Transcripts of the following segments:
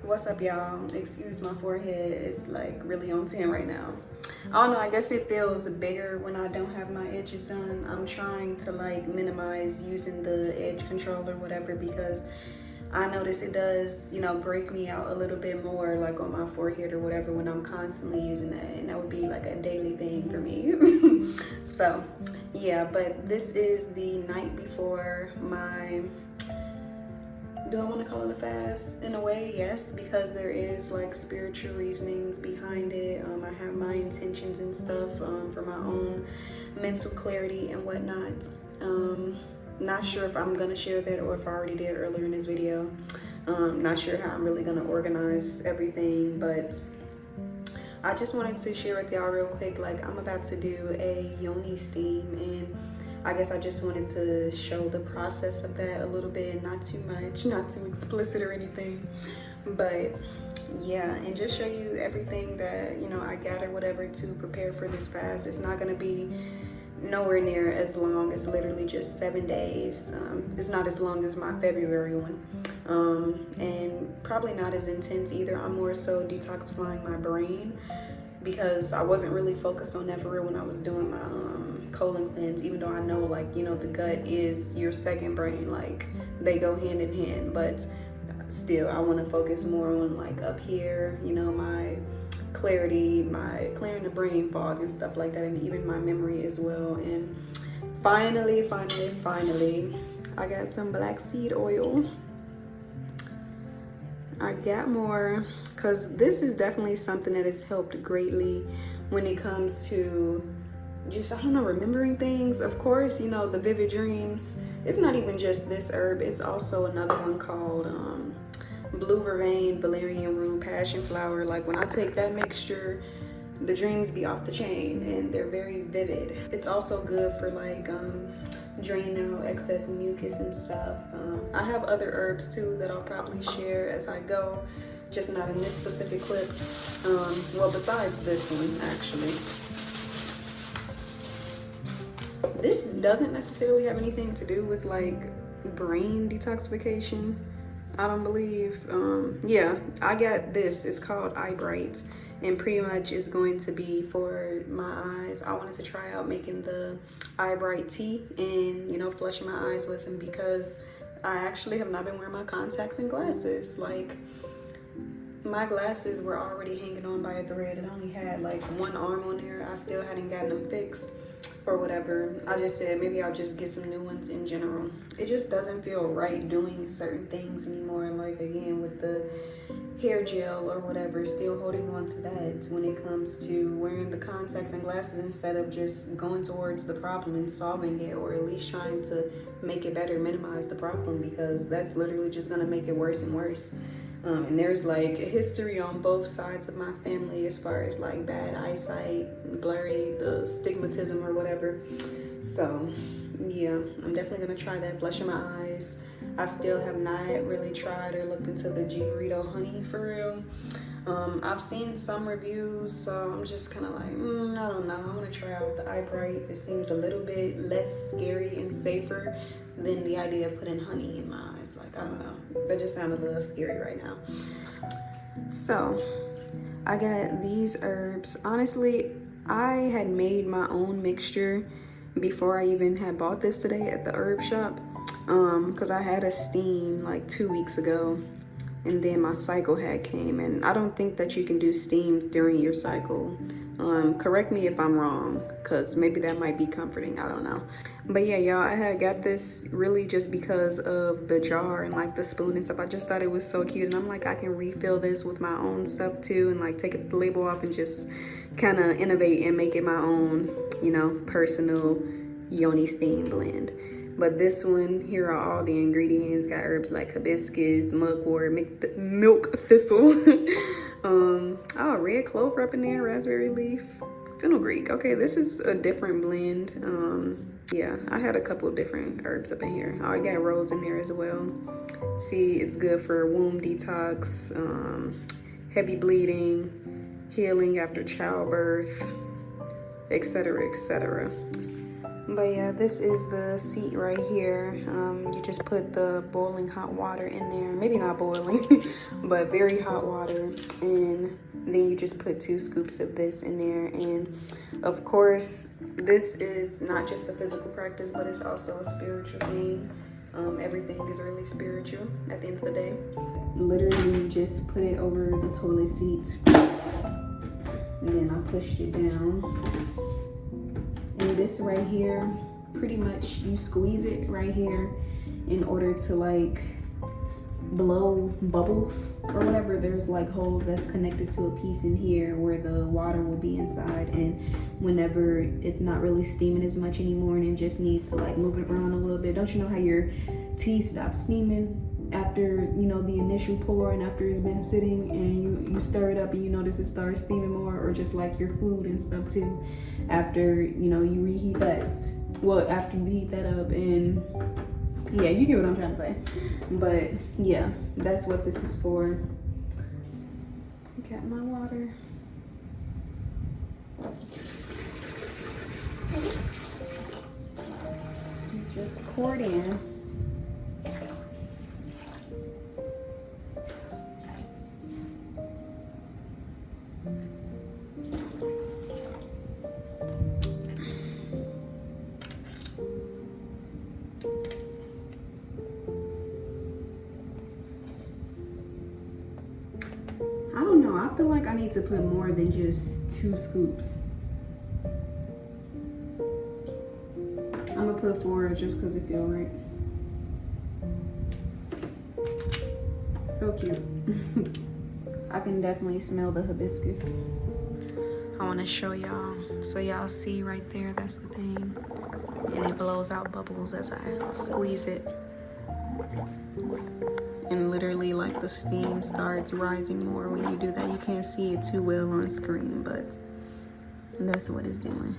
What's up, y'all? Excuse my forehead, it's like really on 10 right now. I don't know, I guess it feels bigger when I don't have my edges done. I'm trying to like minimize using the edge control or whatever, because I notice it does, you know, break me out a little bit more like on my forehead or whatever when I'm constantly using that, and that would be like a daily thing for me. So yeah, but this is the night before my, do I want to call it a fast? In a way, yes, because there is like spiritual reasonings behind it. I have my intentions and stuff for my own mental clarity and whatnot. Not sure if I'm gonna share that or if I already did earlier in this video. Not sure how I'm really gonna organize everything, but I just wanted to share with y'all real quick, like I'm about to do a Yoni steam, and I guess I just wanted to show the process of that a little bit, not too much, not too explicit or anything, but yeah, and just show you everything that, you know, I got or whatever to prepare for this fast. It's not gonna be nowhere near as long. It's literally just 7 days. It's not as long as my February one, and probably not as intense either. I'm more so detoxifying my brain, because I wasn't really focused on that for real when I was doing my colon cleanse, even though I know, like, you know, the gut is your second brain, like they go hand in hand, but still I want to focus more on like up here, you know, my clarity, my clearing the brain fog and stuff like that, and even my memory as well. And finally I got some black seed oil. I got more, because this is definitely something that has helped greatly when it comes to just, I don't know, remembering things. Of course, you know, the vivid dreams, it's not even just this herb, it's also another one called blue vervain, valerian root, passion flower. Like when I take that mixture, the dreams be off the chain and they're very vivid. It's also good for like draining out excess mucus and stuff. I have other herbs too that I'll probably share as I go, just not in this specific clip. Well, besides this one, actually. This doesn't necessarily have anything to do with like brain detoxification, I don't believe. Yeah, I got this. It's called Eyebright, and pretty much is going to be for my eyes. I wanted to try out making the Eyebright tea and, you know, flushing my eyes with them, because I actually have not been wearing my contacts and glasses. Like, my glasses were already hanging on by a thread. It only had like one arm on there. I still hadn't gotten them fixed or whatever. I just said maybe I'll just get some new ones in general. It just doesn't feel right doing certain things anymore, like again with the hair gel or whatever, still holding on to that when it comes to wearing the contacts and glasses, instead of just going towards the problem and solving it, or at least trying to make it better, minimize the problem, because that's literally just gonna make it worse and worse. And there's like a history on both sides of my family as far as like bad eyesight, blurry, the stigmatism or whatever. So yeah, I'm definitely gonna try that, flushing my eyes. I still have not really tried or looked into the G-Burrito honey for real. I've seen some reviews, so I'm just kind of like, I don't know. I'm gonna try out the Eyebright. It seems a little bit less scary and safer than the idea of putting honey in my eyes. Like, I don't know, that just sounded a little scary right now. So I got these herbs. Honestly, I had made my own mixture before I even had bought this today at the herb shop, because I had a steam like 2 weeks ago, and then my cycle had came, and I don't think that you can do steams during your cycle. Correct me if I'm wrong, because maybe that might be comforting, I don't know. But yeah, y'all, I had got this really just because of the jar and like the spoon and stuff. I just thought it was so cute, and I'm like, I can refill this with my own stuff too, and like take the label off and just kind of innovate and make it my own, you know, personal Yoni steam blend. But this one, here are all the ingredients. Got herbs like hibiscus, mugwort, milk thistle, oh, red clover up in there, raspberry leaf, fenugreek. Okay, this is a different blend. Yeah, I had a couple of different herbs up in here. Oh, I got rose in there as well. See, it's good for womb detox, heavy bleeding, healing after childbirth, etc., etc. But yeah, this is the seat right here. You just put the boiling hot water in there. Maybe not boiling, but very hot water. And then you just put 2 scoops of this in there. And of course, this is not just a physical practice, but it's also a spiritual thing. Everything is really spiritual at the end of the day. Literally just put it over the toilet seat. And then I pushed it down. And this right here, pretty much you squeeze it right here in order to like blow bubbles or whatever. There's like holes that's connected to a piece in here where the water will be inside, and whenever it's not really steaming as much anymore and it just needs to like move it around a little bit. Don't you know how your tea stops steaming after, you know, the initial pour and after it's been sitting, and you stir it up and you notice it starts steaming more? Or just like your food and stuff too, after, you know, you reheat that, well, after you heat that up. And yeah, you get what I'm trying to say. But yeah, that's what this is for. Got my water. Just pour it in. I feel like I need to put more than just 2 scoops. I'm gonna put 4 just because it feels right. So cute. I can definitely smell the hibiscus. I want to show y'all, so y'all see right there, that's the thing. And it blows out bubbles as I squeeze it. And literally like the steam starts rising more when you do that. You can't see it too well on screen, but that's what it's doing.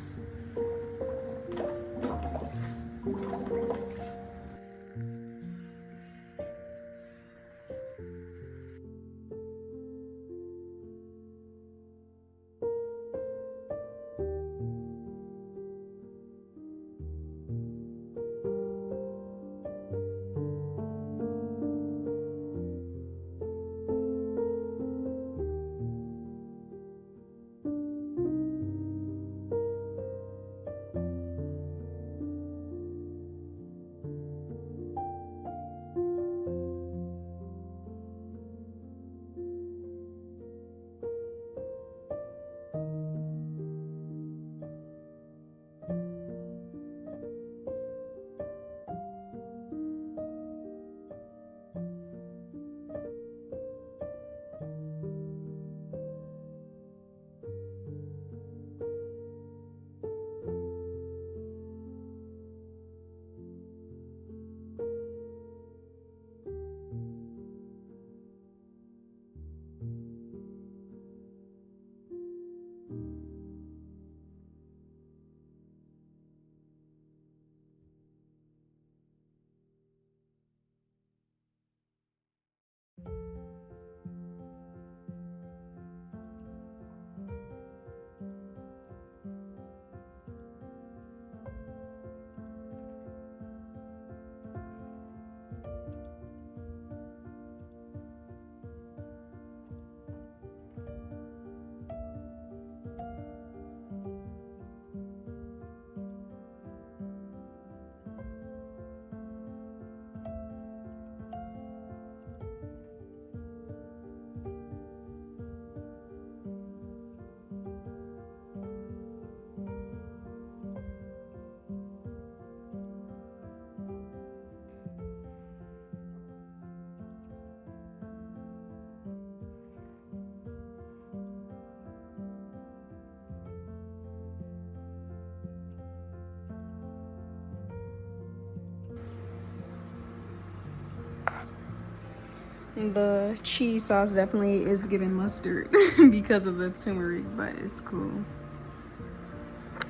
The cheese sauce definitely is giving mustard because of the turmeric, but it's cool.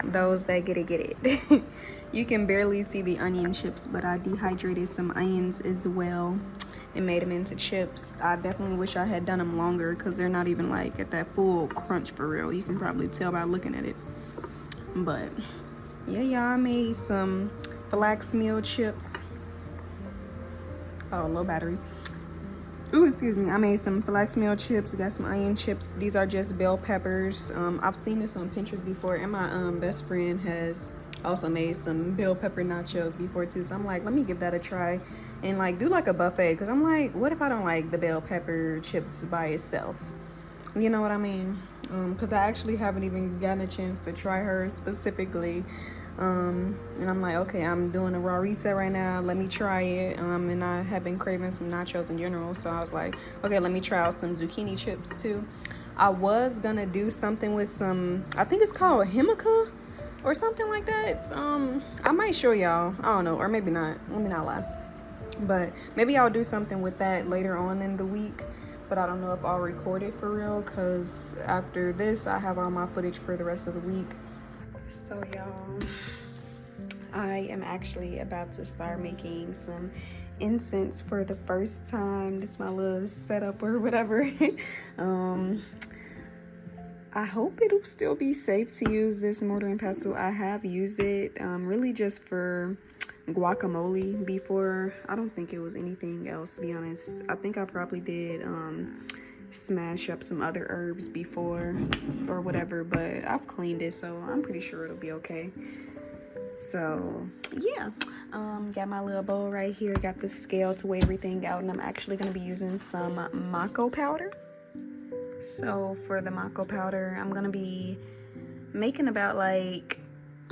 Those that get it. You can barely see the onion chips, but I dehydrated some onions as well and made them into chips. I definitely wish I had done them longer because they're not even like at that full crunch for real. You can probably tell by looking at it. But Yeah, y'all, I made some flax meal chips. Oh, low battery. Ooh, excuse me. I made some flax meal chips. Got some onion chips. These are just bell peppers. I've seen this on Pinterest before, and my best friend has also made some bell pepper nachos before too. So I'm like, let me give that a try, and like do like a buffet. Cause I'm like, what if I don't like the bell pepper chips by itself? You know what I mean? Because I actually haven't even gotten a chance to try hers specifically. And I'm like, okay, I'm doing a raw reset right now. Let me try it. And I have been craving some nachos in general. So I was like, okay, let me try out some zucchini chips too. I was gonna do something with some, I think it's called himica or something like that. I might show y'all. I don't know, or maybe not. Let me not lie. But maybe I'll do something with that later on in the week. But I don't know if I'll record it for real, because after this, I have all my footage for the rest of the week. So, y'all, I am actually about to start making some incense for the first time. This is my little setup or whatever. I hope it'll still be safe to use this mortar and pestle. I have used it really just for guacamole before. I don't think it was anything else, to be honest. I think I probably did smash up some other herbs before or whatever, but I've cleaned it, so I'm pretty sure it'll be okay. So yeah, got my little bowl right here, got the scale to weigh everything out, and I'm actually going to be using some maco powder. So for the maco powder, I'm going to be making about like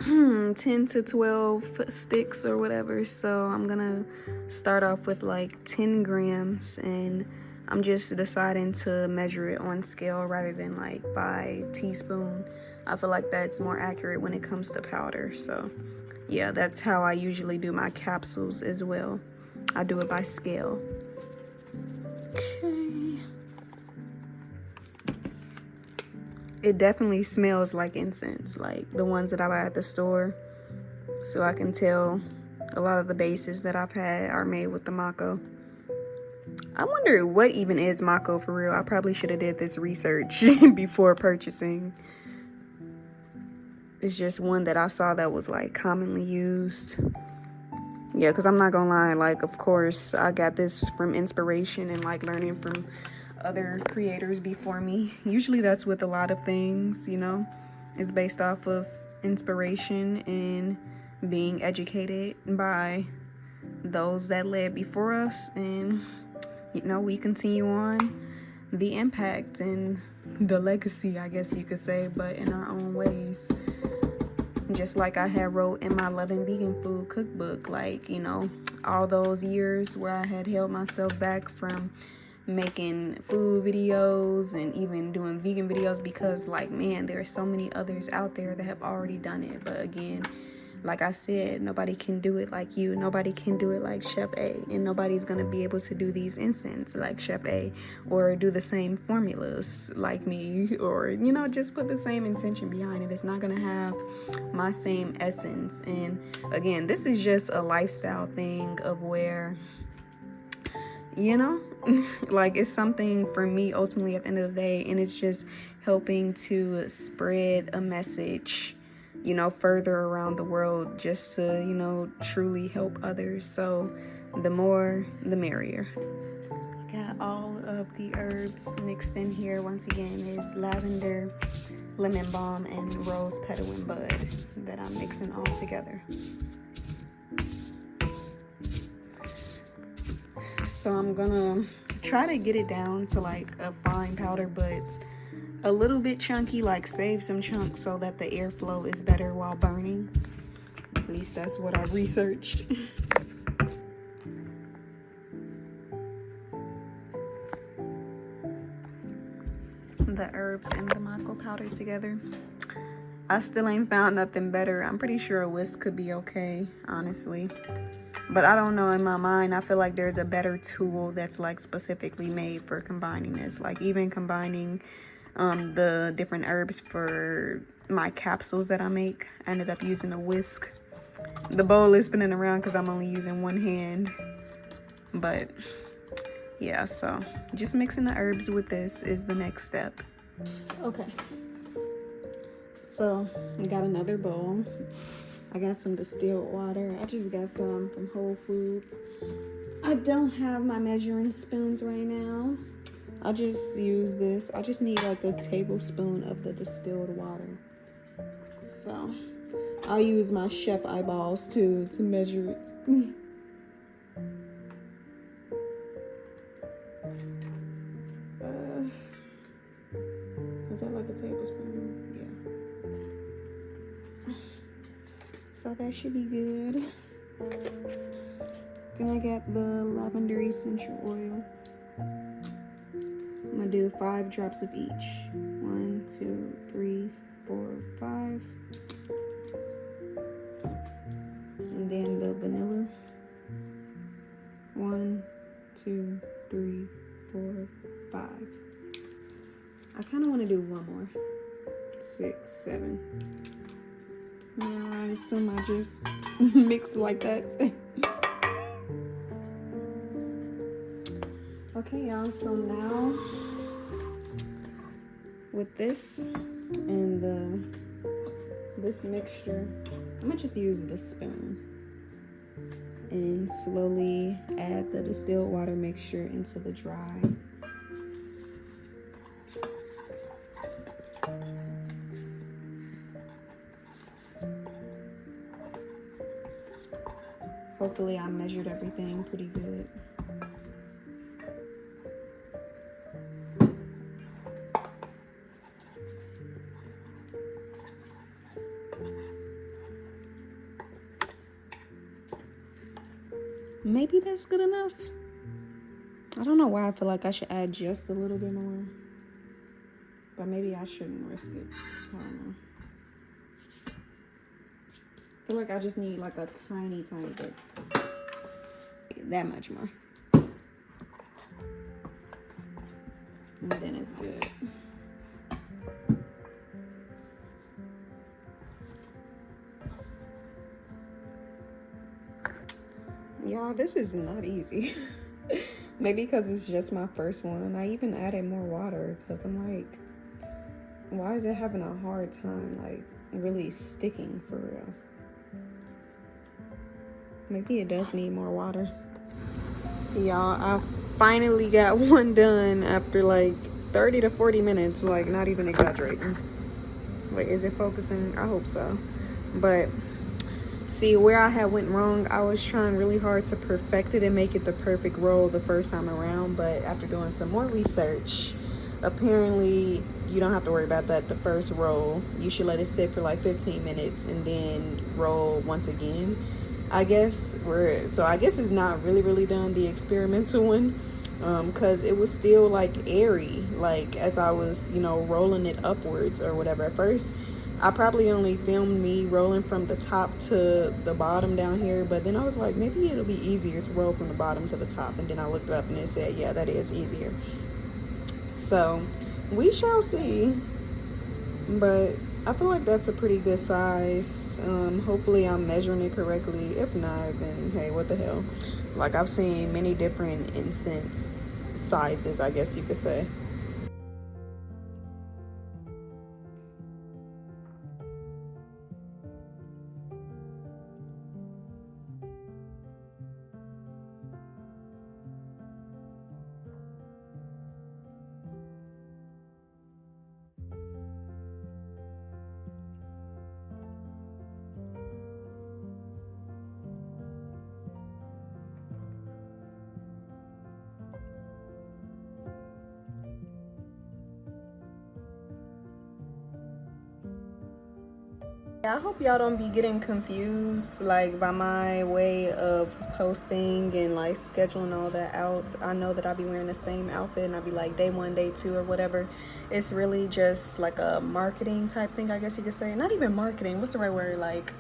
10 to 12 sticks or whatever. So I'm gonna start off with like 10 grams, and I'm just deciding to measure it on scale rather than like by teaspoon. I feel like that's more accurate when it comes to powder. So yeah, that's how I usually do my capsules as well. I do it by scale. Okay. It definitely smells like incense, like the ones that I buy at the store. So I can tell a lot of the bases that I've had are made with the mako. I wonder what even is mako for real. I probably should have did this research before purchasing. It's just one that I saw that was like commonly used. Yeah, because I'm not gonna lie, like of course I got this from inspiration and like learning from other creators before me. Usually that's with a lot of things, you know. It's based off of inspiration and being educated by those that led before us, and you know, we continue on the impact and the legacy, I guess you could say, but in our own ways. Just like I had wrote in my Loving Vegan Food cookbook, like, you know, all those years where I had held myself back from making food videos and even doing vegan videos, because like, man, there are so many others out there that have already done it. But again, like I said, nobody can do it like you. Nobody can do it like Chef A, and nobody's gonna be able to do these incense like Chef A, or do the same formulas like me, or you know, just put the same intention behind it. It's not gonna have my same essence. And again, this is just a lifestyle thing of where, you know, like it's something for me ultimately at the end of the day, and it's just helping to spread a message, you know, further around the world, just to, you know, truly help others. So the more the merrier. Got all of the herbs mixed in here. Once again, is lavender, lemon balm, and rose petal and bud that I'm mixing all together. So I'm gonna try to get it down to like a fine powder, but a little bit chunky, like save some chunks so that the airflow is better while burning. At least that's what I researched. The herbs and the mako powder together. I still ain't found nothing better. I'm pretty sure a whisk could be okay, honestly. But I don't know, in my mind, I feel like there's a better tool that's like specifically made for combining this. Like even combining the different herbs for my capsules that I make, I ended up using a whisk. The bowl is spinning around because I'm only using one hand. But yeah, so just mixing the herbs with this is the next step. Okay. So we got another bowl. I got some distilled water. I just got some from Whole Foods. I don't have my measuring spoons right now. I'll just use this. I just need like a tablespoon of the distilled water. So I'll use my chef eyeballs to measure it. Is that like a tablespoon? Yeah. So that should be good. Then I got the lavender essential oil. I'm gonna do 5 drops of each. 1, 2, 3, 4, 5. And then the vanilla. 1, 2, 3, 4, 5. I kind of want to do one more. 6, 7. Yeah, I assume I just mix like that. Okay, y'all. So now with this and this mixture, I'm gonna just use the spoon and slowly add the distilled water mixture into the dry. Hopefully I measured everything pretty good. Maybe that's good enough. I don't know why I feel like I should add just a little bit more. But maybe I shouldn't risk it. I don't know. I feel like I just need like a tiny bit. That much more. And then it's good. Y'all, this is not easy. Maybe because it's just my first one. I even added more water because I'm like, why is it having a hard time like really sticking for real? Maybe it does need more water. Y'all, I finally got one done after like 30 to 40 minutes, like not even exaggerating. Wait, is it focusing? I hope so. But see, where I had went wrong, I was trying really hard to perfect it and make it the perfect roll the first time around. But after doing some more research, apparently you don't have to worry about that the first roll. You should let it sit for like 15 minutes and then roll once again. I guess it's not really done, the experimental one, because it was still like airy, like as I was, rolling it upwards or whatever. At first I probably only filmed me rolling from the top to the bottom down here, but then I was like, maybe it'll be easier to roll from the bottom to the top, and then I looked it up and it said, yeah, that is easier. So we shall see, but I feel like that's a pretty good size. Hopefully I'm measuring it correctly. If not, then hey, what the hell. Like, I've seen many different incense sizes, I guess you could say. I hope y'all don't be getting confused like by my way of posting and like scheduling all that out. I know that I'll be wearing the same outfit and I'll be like day 1, day 2 or whatever. It's really just like a marketing type thing, I guess you could say. Not even marketing, what's the right word? Like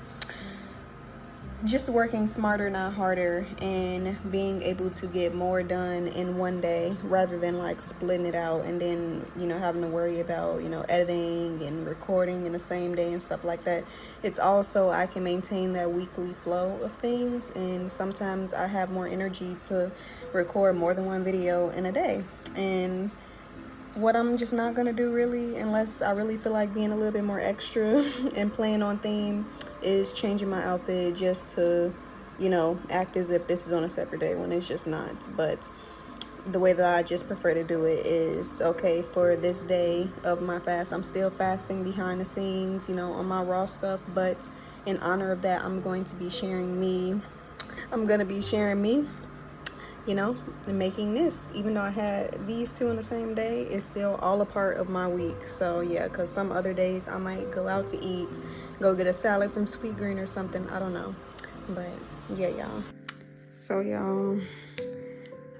just working smarter, not harder, and being able to get more done in one day rather than like splitting it out and then having to worry about editing and recording in the same day and stuff like that. It's also I can maintain that weekly flow of things, and sometimes I have more energy to record more than one video in a day. And what I'm just not gonna do really, unless I really feel like being a little bit more extra and playing on theme, is changing my outfit just to, you know, act as if this is on a separate day when it's just not. But the way that I just prefer to do it is, okay, for this day of my fast, I'm still fasting behind the scenes, you know, on my raw stuff, but in honor of that, I'm going to be sharing me. You know, and making this, even though I had these two on the same day, it's still all a part of my week. So yeah, because some other days I might go out to eat, go get a salad from Sweet Green or something, I don't know. But yeah, y'all. So y'all,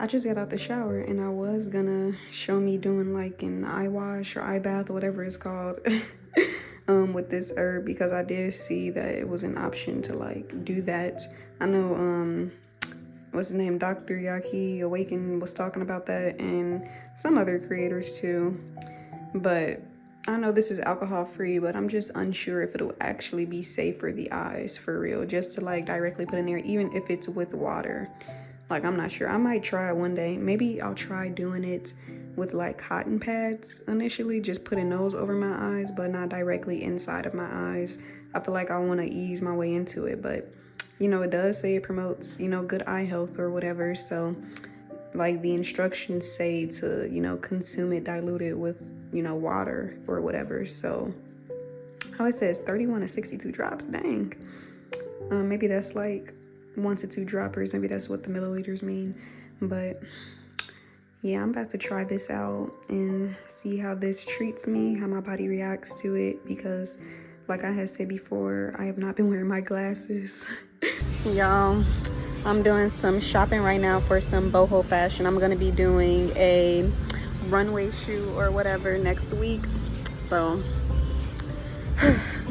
I just got out the shower and I was gonna show me doing like an eye wash or eye bath or whatever it's called with this herb, because I did see that it was an option to like do that. I know what's his name, Dr. Yaki Awaken was talking about that, and some other creators too. But I know this is alcohol free, but I'm just unsure if it'll actually be safe for the eyes for real, just to like directly put in there, even if it's with water. Like, I'm not sure. I might try it one day. Maybe I'll try doing it with like cotton pads initially, just putting those over my eyes, but not directly inside of my eyes. I feel like I want to ease my way into it, but you know, it does say it promotes, you know, good eye health or whatever. So like the instructions say to, you know, consume it diluted with, you know, water or whatever. So how it says 31 to 62 drops, dang. Maybe that's like 1 to 2 droppers. Maybe that's what the milliliters mean. But yeah, I'm about to try this out and see how this treats me, how my body reacts to it, because like I had said before, I have not been wearing my glasses. Y'all, I'm doing some shopping right now for some boho fashion. I'm gonna be doing a runway shoot or whatever next week. So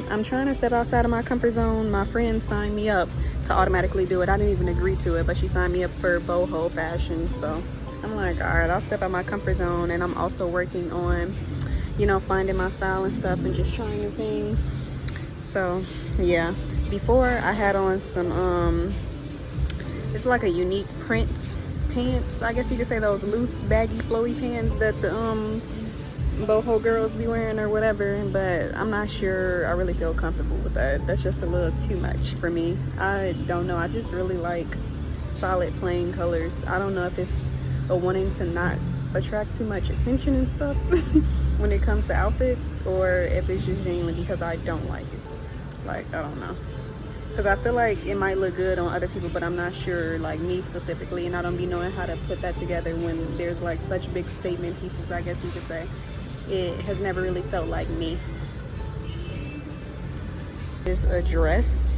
I'm trying to step outside of my comfort zone. My friend signed me up to automatically do it. I didn't even agree to it, but she signed me up for boho fashion. So I'm like, all right, I'll step out my comfort zone. And I'm also working on, you know, finding my style and stuff and just trying new things. So yeah, before I had on some it's like a unique print pants, I guess you could say, those loose baggy flowy pants that the boho girls be wearing or whatever, but I'm not sure I really feel comfortable with that. That's just a little too much for me. I don't know, I just really like solid plain colors. I don't know if it's a wanting to not attract too much attention and stuff when it comes to outfits, or if it's just genuinely because I don't like it. Like, I don't know, because I feel like it might look good on other people, but I'm not sure, like me specifically, and I don't be knowing how to put that together when there's like such big statement pieces, I guess you could say. It has never really felt like me. Is a dress,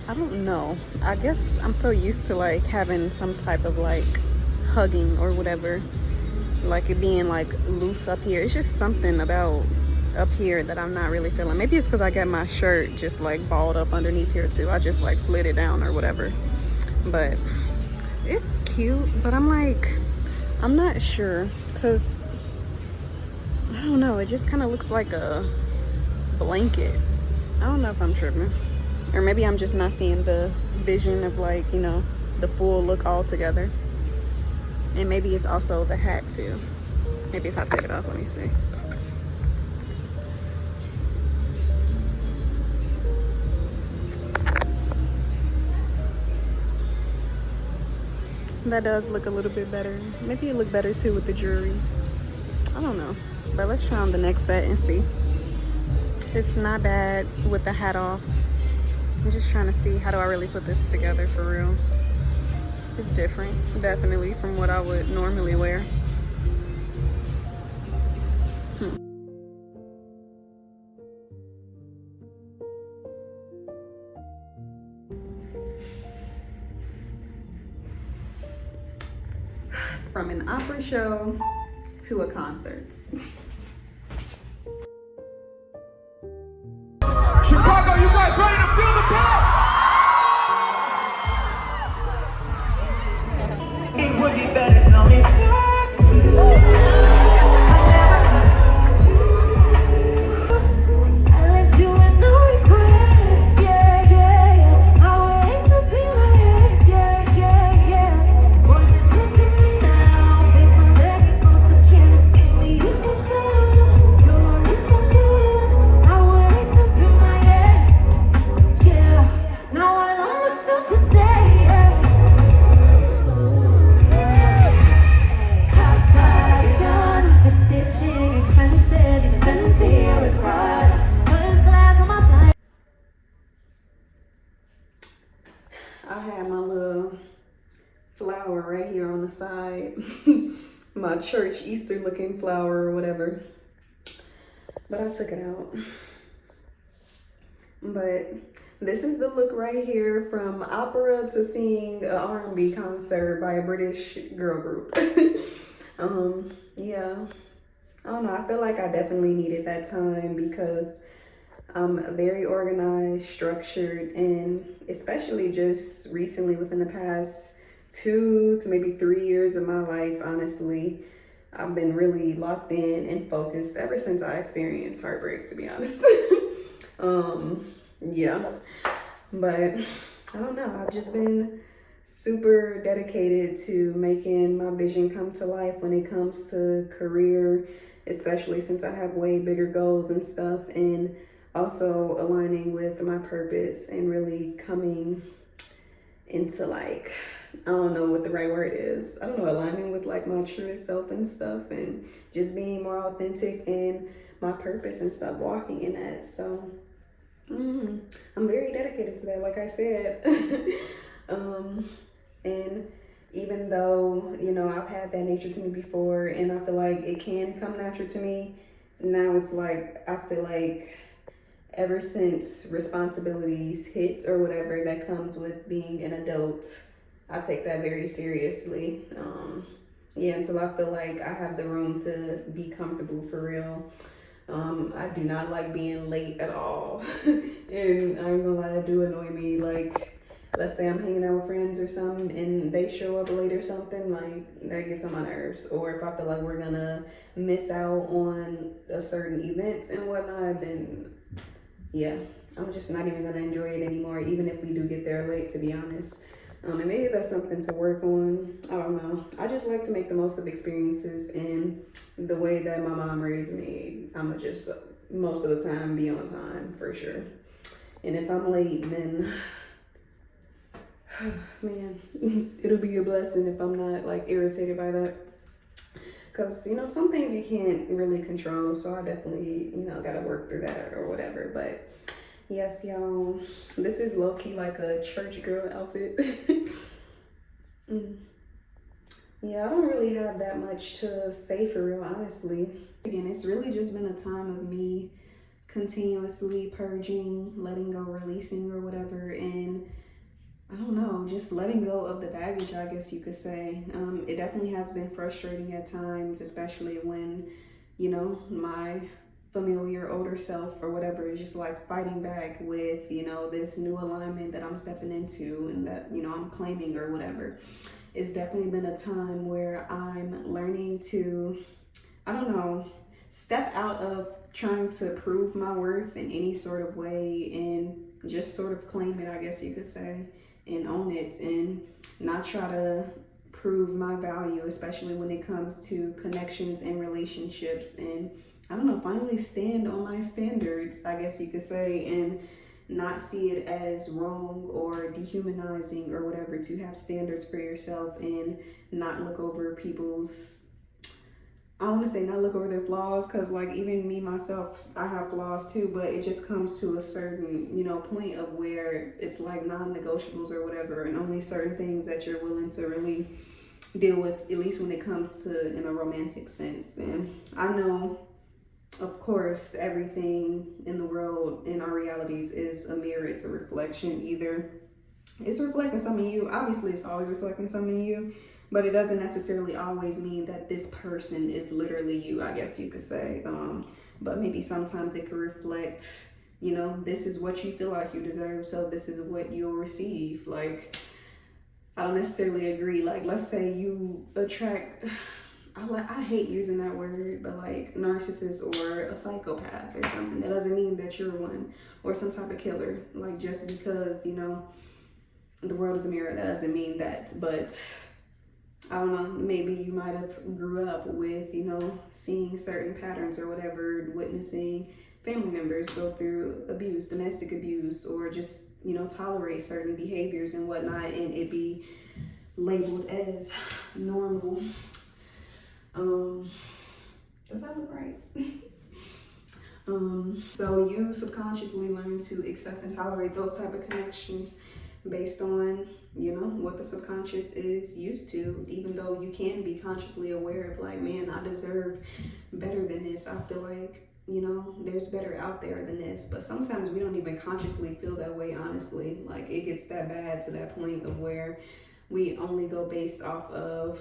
I don't know, I guess I'm so used to like having some type of like hugging or whatever, like it being like loose up here. It's just something about up here that I'm not really feeling. Maybe it's because I got my shirt just like balled up underneath here too. I just like slid it down or whatever. But it's cute, but I'm like, I'm not sure, because I don't know, it just kind of looks like a blanket. I don't know if I'm tripping, or maybe I'm just not seeing the vision of like, you know, the full look all together. And maybe it's also the hat too. Maybe if I take it off, let me see. That does look a little bit better. Maybe it look better too with the jewelry. I don't know, but let's try on the next set and see. It's not bad with the hat off. I'm just trying to see, how do I really put this together for real? It's different, definitely, from what I would normally wear. From an opera show to a concert. Chicago, you guys ready to feel the beat? It would be better, tell me side. My church Easter looking flower or whatever. But I took it out. But this is the look right here, from opera to seeing an R&B concert by a British girl group. Yeah, I don't know. I feel like I definitely needed that time because I'm very organized, structured, and especially just recently within the past 2 to maybe 3 years of my life, honestly, I've been really locked in and focused ever since I experienced heartbreak, to be honest. Yeah, but I don't know. I've just been super dedicated to making my vision come to life when it comes to career, especially since I have way bigger goals and stuff, and also aligning with my purpose and really coming into, like, I don't know what the right word is. I don't know, aligning with like my truest self and stuff, and just being more authentic in my purpose and stuff, walking in that. So I'm very dedicated to that, like I said. And even though, you know, I've had that nature to me before, and I feel like it can come natural to me, now it's like, I feel like ever since responsibilities hit or whatever that comes with being an adult, I take that very seriously. Yeah, until I feel like I have the room to be comfortable for real. I do not like being late at all. And I ain't gonna lie, it do annoy me. Like, let's say I'm hanging out with friends or something and they show up late or something, like, that gets on my nerves. Or if I feel like we're gonna miss out on a certain event and whatnot, then yeah, I'm just not even gonna enjoy it anymore, even if we do get there late, to be honest. And maybe that's something to work on. I don't know. I just like to make the most of experiences, and the way that my mom raised me, I'ma just most of the time be on time for sure. And if I'm late, then man, it'll be a blessing if I'm not like irritated by that. Cause you know, some things you can't really control, so I definitely, you know, gotta work through that or whatever. But yes, y'all, this is low-key like a church girl outfit. Yeah, I don't really have that much to say for real, honestly. Again, it's really just been a time of me continuously purging, letting go, releasing or whatever, and I don't know, just letting go of the baggage, I guess you could say. It definitely has been frustrating at times, especially when, you know, my familiar older self or whatever is just like fighting back with, you know, this new alignment that I'm stepping into and that, you know, I'm claiming or whatever. It's definitely been a time where I'm learning to, I don't know, step out of trying to prove my worth in any sort of way and just sort of claim it, I guess you could say, and own it, and not try to prove my value, especially when it comes to connections and relationships. And I don't know, finally stand on my standards, I guess you could say, and not see it as wrong or dehumanizing or whatever to have standards for yourself and not look over people's, I want to say not look over their flaws, because like even me myself, I have flaws too, but it just comes to a certain, you know, point of where it's like non-negotiables or whatever, and only certain things that you're willing to really deal with, at least when it comes to in a romantic sense. And I know, of course, everything in the world, in our realities, is a mirror, it's a reflection. Either it's reflecting something in you, obviously it's always reflecting something in you, but it doesn't necessarily always mean that this person is literally you, I guess you could say. But maybe sometimes it could reflect, you know, this is what you feel like you deserve, so this is what you'll receive. Like, I don't necessarily agree. Like, let's say you attract, I hate using that word, but like narcissist or a psychopath or something. That doesn't mean that you're one, or some type of killer. Like, just because, you know, the world is a mirror, that doesn't mean that. But I don't know, maybe you might have grew up with, you know, seeing certain patterns or whatever, witnessing family members go through abuse, domestic abuse, or just, you know, tolerate certain behaviors and whatnot, and it be labeled as normal. Does that look right? So you subconsciously learn to accept and tolerate those type of connections based on you know, what the subconscious is used to, even though you can be consciously aware of like, man, I deserve better than this. I feel like, you know, there's better out there than this. But sometimes we don't even consciously feel that way, honestly. Like it gets that bad to that point of where we only go based off of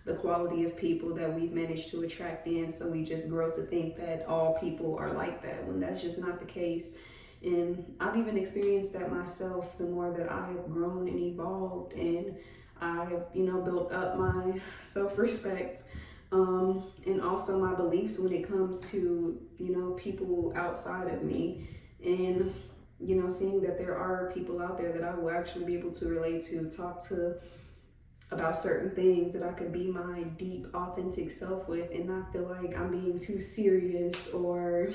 the quality of people that we've managed to attract in. So we just grow to think that all people are like that, when that's just not the case. And I've even experienced that myself the more that I've grown and evolved, and I've, you know, built up my self-respect, and also my beliefs when it comes to, you know, people outside of me. And, you know, seeing that there are people out there that I will actually be able to relate to, talk to about certain things, that I could be my deep, authentic self with, and not feel like I'm being too serious, or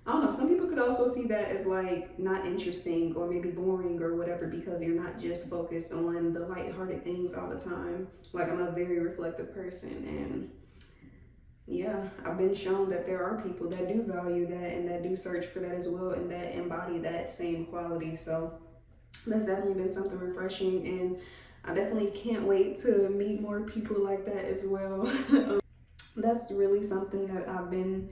I don't know. Some people could also see that as like not interesting or maybe boring or whatever, because you're not just focused on the lighthearted things all the time. Like I'm a very reflective person, and yeah, I've been shown that there are people that do value that and that do search for that as well, and that embody that same quality. So that's definitely been something refreshing, and I definitely can't wait to meet more people like that as well. That's really something that I've been,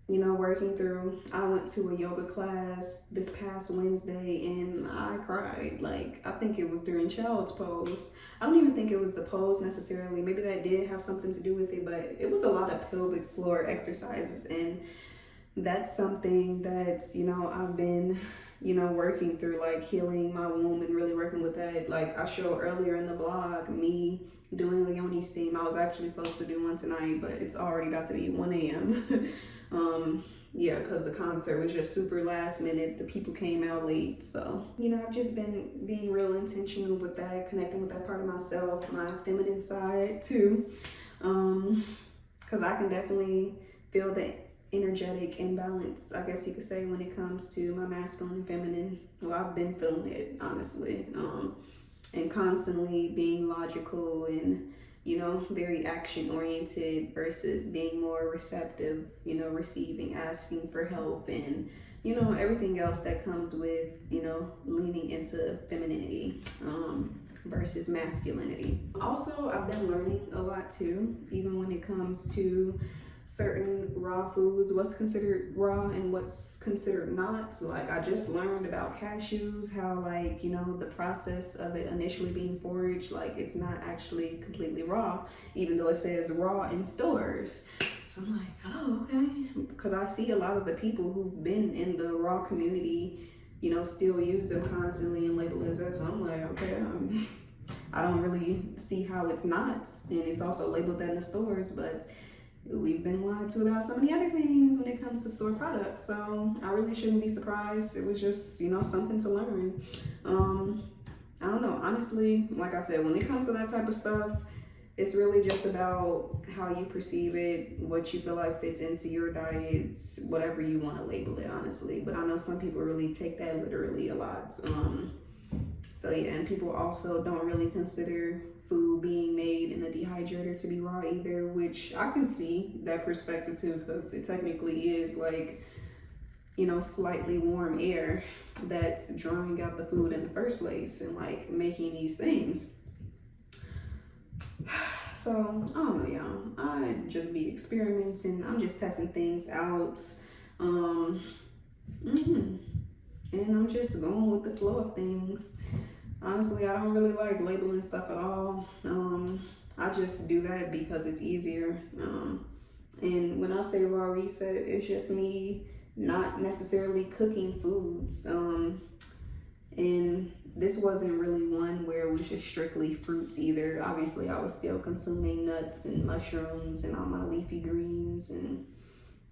you know, working through. I went to a yoga class this past Wednesday and I cried. Like, I think it was during child's pose. I don't even think it was the pose necessarily. Maybe that did have something to do with it, but it was a lot of pelvic floor exercises, and that's something that's, you know, I've been, you know, working through, like healing my womb and really working with that. Like I showed earlier in the blog, me doing a Yoni steam. I was actually supposed to do one tonight, but it's already about to be 1 a.m. Yeah, because the concert was just super last minute. The people came out late. So, you know, I've just been being real intentional with that, connecting with that part of myself, my feminine side too. Because I can definitely feel the energetic imbalance, I guess you could say, when it comes to my masculine and feminine. Well, I've been feeling it, honestly. And constantly being logical and, you know, very action oriented versus being more receptive, you know, receiving, asking for help, and, you know, everything else that comes with, you know, leaning into femininity versus masculinity. Also, I've been learning a lot too, even when it comes to certain raw foods, what's considered raw and what's considered not. So like I just learned about cashews, how like, you know, the process of it initially being foraged, like it's not actually completely raw, even though it says raw in stores. So I'm like, oh, okay. Because I see a lot of the people who've been in the raw community, you know, still use them constantly and label it as that. So I'm like, okay, I don't really see how it's not. And it's also labeled that in the stores, but we've been lied to about so many other things when it comes to store products. So I really shouldn't be surprised. It was just, you know, something to learn. I don't know, honestly, like I said, when it comes to that type of stuff, it's really just about how you perceive it, what you feel like fits into your diets, whatever you want to label it, honestly. But I know some people really take that literally a lot. So yeah, and people also don't really consider food being made in the dehydrator to be raw either, which I can see that perspective too, because it technically is like, you know, slightly warm air that's drying out the food in the first place and like making these things. So I don't know, y'all. I just be experimenting. I'm just testing things out. And I'm just going with the flow of things. Honestly, I don't really like labeling stuff at all. I just do that because it's easier. And when I say raw reset, it's just me not necessarily cooking foods. And this wasn't really one where it was just strictly fruits either. Obviously, I was still consuming nuts and mushrooms and all my leafy greens and,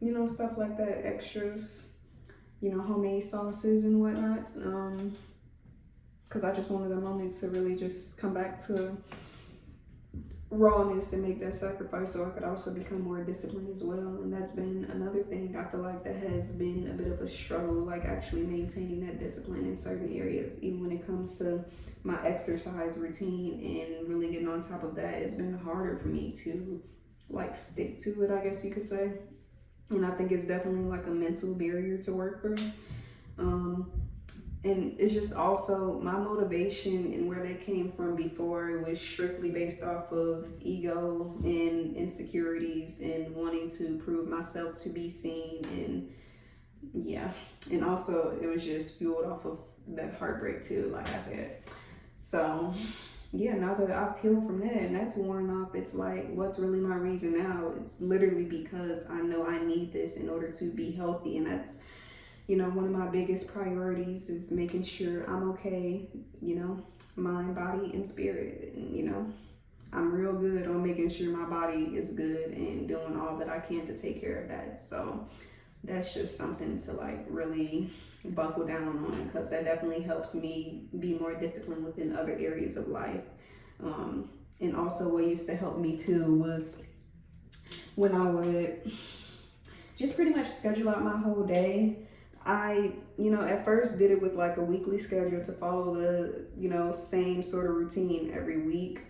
you know, stuff like that, extras, you know, homemade sauces and whatnot. Because I just wanted a moment to really just come back to rawness and make that sacrifice so I could also become more disciplined as well. And that's been another thing I feel like that has been a bit of a struggle, like actually maintaining that discipline in certain areas. Even when it comes to my exercise routine and really getting on top of that, it's been harder for me to like stick to it, I guess you could say. And I think it's definitely like a mental barrier to work through. And it's just also my motivation and where that came from before was strictly based off of ego and insecurities and wanting to prove myself to be seen. And yeah, and also it was just fueled off of that heartbreak too, like I said. So yeah, now that I've healed from that and that's worn off, it's like, what's really my reason now? It's literally because I know I need this in order to be healthy. And that's, you know, one of my biggest priorities is making sure I'm okay, you know, mind, body, and spirit. And, you know, I'm real good on making sure my body is good and doing all that I can to take care of that. So that's just something to like really buckle down on, because that definitely helps me be more disciplined within other areas of life. And also what used to help me too was when I would just pretty much schedule out my whole day. I, you know, at first did it with like a weekly schedule to follow the, you know, same sort of routine every week,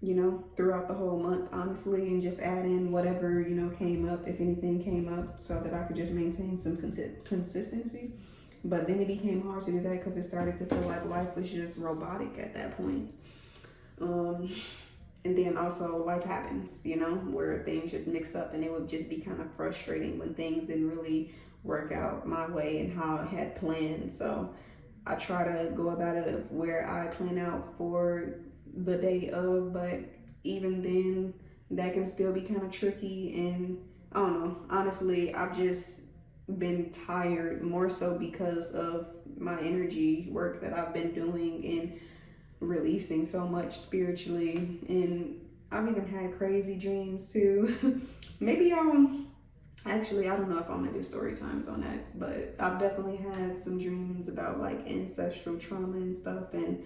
you know, throughout the whole month, honestly, and just add in whatever, you know, came up, if anything came up, so that I could just maintain some consistency. But then it became hard to do that because it started to feel like life was just robotic at that point. And then also life happens, you know, where things just mix up, and it would just be kind of frustrating when things didn't really work out my way and how I had planned. So I try to go about it of where I plan out for the day of, but even then that can still be kind of tricky. And I don't know, honestly, I've just been tired more so because of my energy work that I've been doing and releasing so much spiritually. And I've even had crazy dreams too. Maybe actually, I don't know if I'm gonna do story times on that, but I've definitely had some dreams about like ancestral trauma and stuff, and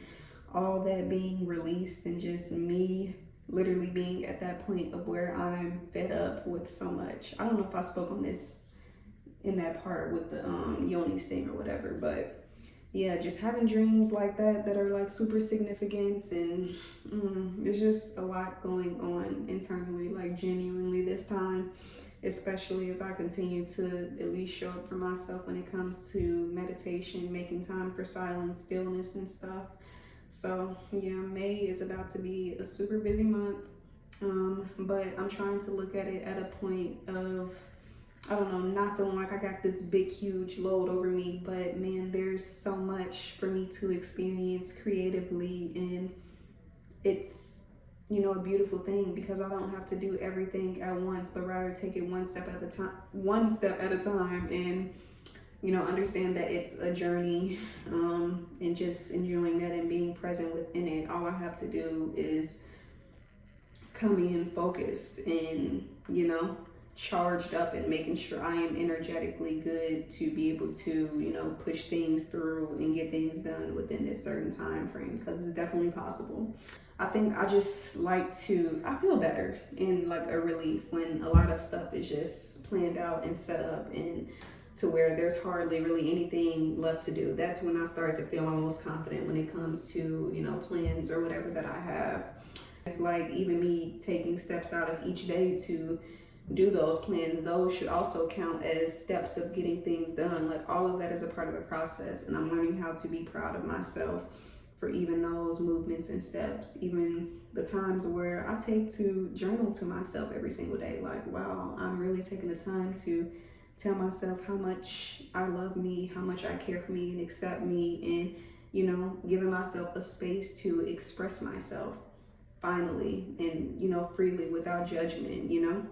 all that being released, and just me literally being at that point of where I'm fed up with so much. I don't know if I spoke on this in that part with the Yoni thing or whatever, but yeah, just having dreams like that that are like super significant, and there's just a lot going on internally, like genuinely this time, especially as I continue to at least show up for myself when it comes to meditation, making time for silence, stillness, and stuff. So yeah, May is about to be a super busy month, but I'm trying to look at it at a point of, I don't know, not feeling like I got this big, huge load over me, but man, there's so much for me to experience creatively, and it's, you know, a beautiful thing because I don't have to do everything at once, but rather take it one step at a time, and, you know, understand that it's a journey, and just enjoying that and being present within it. All I have to do is come in focused and, you know, charged up, and making sure I am energetically good to be able to, you know, push things through and get things done within this certain time frame, because it's definitely possible. I think I just like to, I feel better and like a relief when a lot of stuff is just planned out and set up, and to where there's hardly really anything left to do. That's when I start to feel my most confident when it comes to, you know, plans or whatever that I have. It's like even me taking steps out of each day to do those plans, those should also count as steps of getting things done. Like all of that is a part of the process, and I'm learning how to be proud of myself for even those movements and steps. Even the times where I take to journal to myself every single day, like, wow, I'm really taking the time to tell myself how much I love me, how much I care for me and accept me, and, you know, giving myself a space to express myself finally, and, you know, freely without judgment, you know.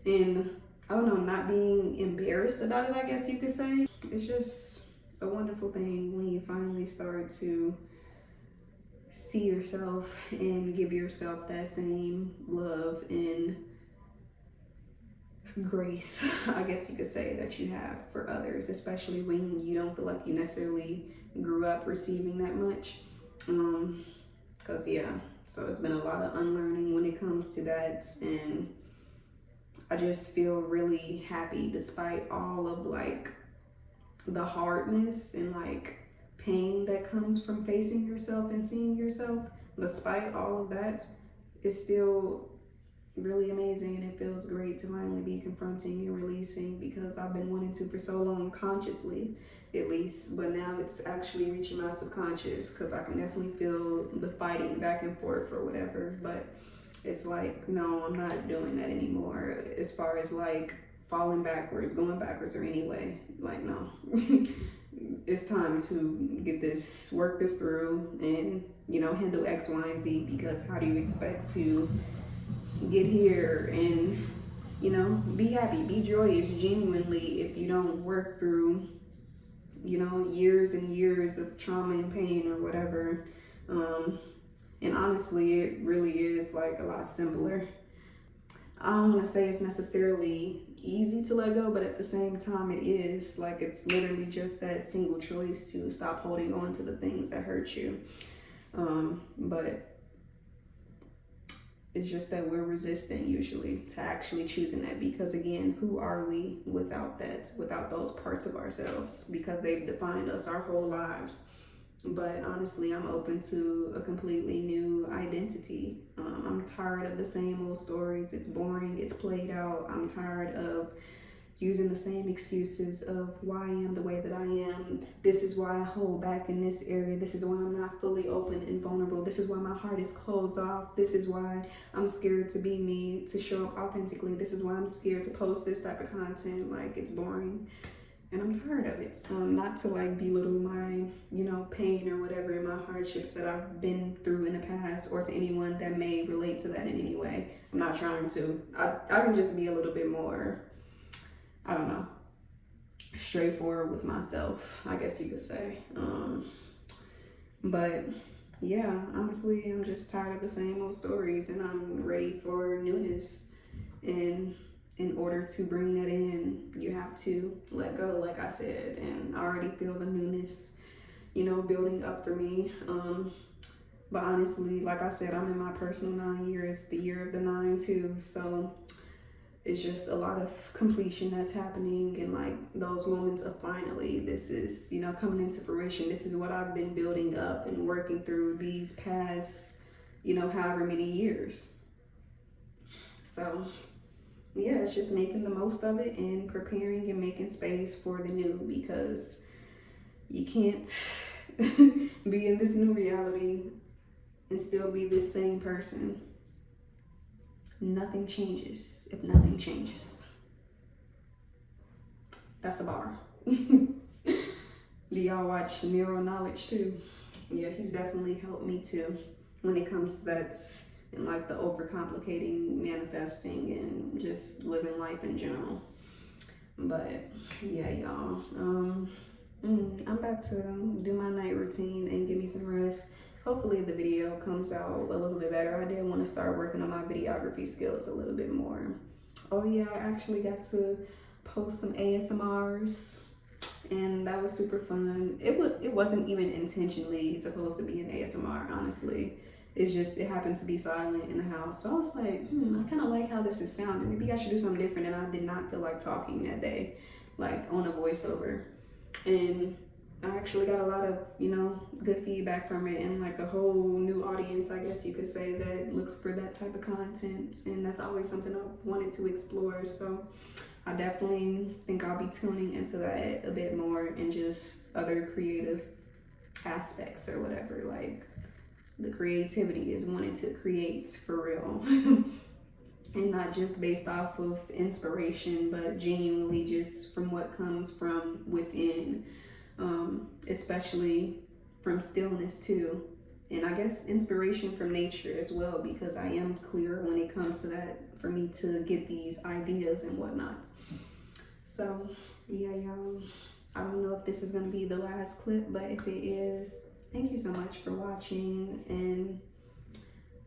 And I don't know, not being embarrassed about it, I guess you could say. It's just a wonderful thing when you finally start to see yourself and give yourself that same love and grace, I guess you could say, that you have for others, especially when you don't feel like you necessarily grew up receiving that much. Because yeah, so it's been a lot of unlearning when it comes to that, and I just feel really happy despite all of like the hardness and like pain that comes from facing yourself and seeing yourself. Despite all of that, it still really amazing, and it feels great to finally be confronting and releasing, because I've been wanting to for so long, consciously at least, but now it's actually reaching my subconscious, because I can definitely feel the fighting back and forth or whatever. But it's like, no, I'm not doing that anymore, as far as like falling backwards, going backwards, or anyway, like, no. It's time to get this, work this through, and, you know, handle X, Y, and Z, because how do you expect to get here and, you know, be happy, be joyous genuinely, if you don't work through, you know, years and years of trauma and pain or whatever. And honestly, it really is like a lot simpler. I don't want to say it's necessarily easy to let go, but at the same time, it is. Like, it's literally just that single choice to stop holding on to the things that hurt you. But it's just that we're resistant usually to actually choosing that, because again, who are we without that, without those parts of ourselves, because they've defined us our whole lives. But honestly, I'm open to a completely new identity. I'm tired of the same old stories. It's boring, it's played out. I'm tired of using the same excuses of why I am the way that I am. This is why I hold back in this area. This is why I'm not fully open and vulnerable. This is why my heart is closed off. This is why I'm scared to be me, to show up authentically. This is why I'm scared to post this type of content. Like, it's boring. And I'm tired of it. Not to like belittle my, you know, pain or whatever, and my hardships that I've been through in the past, or to anyone that may relate to that in any way. I'm not trying to. I can just be a little bit more, I don't know, straightforward with myself, I guess you could say. But yeah, honestly, I'm just tired of the same old stories, and I'm ready for newness. And in order to bring that in, you have to let go, like I said. And I already feel the newness, you know, building up for me. But honestly, like I said, I'm in my personal 9 years, the year of the 9 too. So it's just a lot of completion that's happening, and like those moments of finally, this is, you know, coming into fruition. This is what I've been building up and working through these past, you know, however many years. So yeah, it's just making the most of it and preparing and making space for the new, because you can't be in this new reality and still be this same person. Nothing changes if nothing changes. That's a bar. Do y'all watch Neural Knowledge too? Yeah, he's definitely helped me too when it comes to that, and like the overcomplicating manifesting and just living life in general. But yeah, y'all, I'm about to do my night routine and give me some rest. Hopefully the video comes out a little bit better. I did want to start working on my videography skills a little bit more. Oh yeah, I actually got to post some ASMRs, and that was super fun. It wasn't even intentionally supposed to be an ASMR, honestly. It's just, it happened to be silent in the house. So I was like, I kind of like how this is sounding. Maybe I should do something different. And I did not feel like talking that day, like on a voiceover. And I actually got a lot of, you know, good feedback from it, and like a whole new audience, I guess you could say, that looks for that type of content. And that's always something I wanted to explore. So I definitely think I'll be tuning into that a bit more, and just other creative aspects or whatever. Like, the creativity is wanting to create for real. And not just based off of inspiration, but genuinely just from what comes from within. Especially from stillness too. And I guess inspiration from nature as well, because I am clear when it comes to that, for me to get these ideas and whatnot. So yeah, y'all, I don't know if this is gonna be the last clip, but if it is, thank you so much for watching, and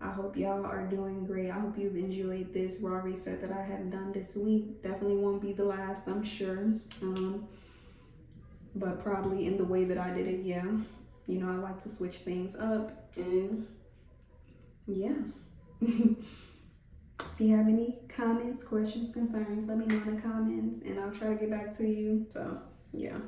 I hope y'all are doing great. I hope you've enjoyed this raw reset that I have done this week. Definitely won't be the last, I'm sure. But probably in the way that I did it, yeah. You know, I like to switch things up, and yeah. If you have any comments, questions, concerns, let me know in the comments, and I'll try to get back to you. So, yeah.